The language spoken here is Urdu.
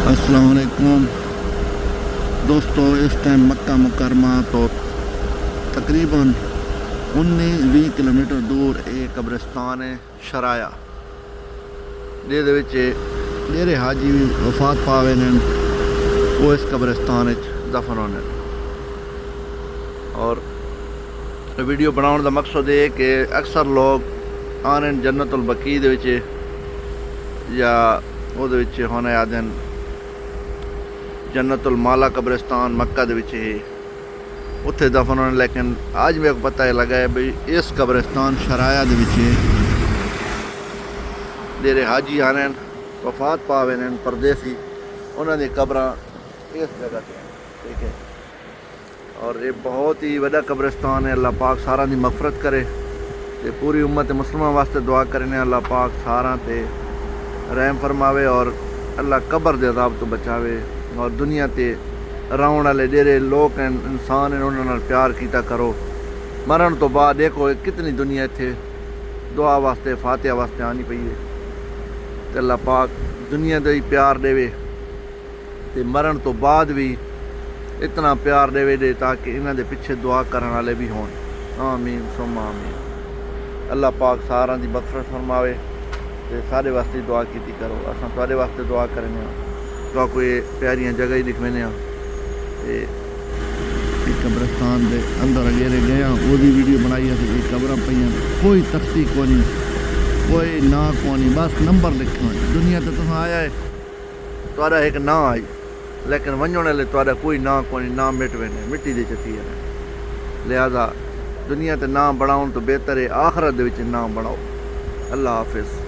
السلام علیکم دوستو، اس ٹائم مکہ مکرمہ تو تقریباً 19-20 کلومیٹر دور ایک قبرستان ہے شرایا جہدے حاجی بھی وفات پاوے نے وہ اس قبرستان دفن ہونے. اور ویڈیو بناؤن دا مقصد ہے کہ اکثر لوگ آنے جنت البقیع دے وچ یا وہ ہونے آدھے جنت المالا قبرستان مکہ دے وچ ہے اتھے دفن ہونے، لیکن آج میرے کو پتہ یہ لگا ہے بھئی اس قبرستان شرایا دے وچ جڑے حاجی آنے وفات پاوے نے پردیسی انہاں دی قبراں اس جگہ تے ٹھیک ہے. اور یہ بہت ہی بڑا قبرستان ہے. اللہ پاک سارا دی مغفرت کرے تے پوری امت مسلمہ واسطے دعا کرنے اللہ پاک سارا تے رحم فرماوے اور اللہ قبر دے عذاب تو بچاوے اور دنیا تے راؤن والے جڑے لوگ ہیں انسان ہیں انہاں نال پیار کیتا کرو. مرن تو بعد دیکھو کتنی دنیا اتھے دعا واسطے فاتحہ واسطے آنی پئی ہے تے اللہ پاک دنیا دے ہی پیار دے تے مرن تو بعد بھی اتنا پیار دے تاکہ انہاں دے پیچھے دعا کرن والے بھی ہون. آمین ثم آمین. اللہ پاک سارا دی مغفرت فرماوے تے سارے واسطے دعا کیتی کرو. اساں تواڈے واسطے دعا کرنے ہاں تو کوئی پیاریاں جگہ ہی دکھوینے ہاں تے قبرستان دے اندر اگیرے گئے ہاں وہ بھی ویڈیو بنائی ہے. یہ قبراں پئیاں کوئی تختی کونی کوئی نا کونی بس نمبر لکھا ہے. دنیا تے تساں آیا ہے تواڈا ایک نا آئی لیکن ونجن والے تواڈا کوئی نا کونی نام مٹ وینے مٹی دے چتی ہے. لہذا دنیا تے نام بڑھاؤن تو بہتر ہے آخرت دے وچ نام بڑھاؤ. اللہ حافظ.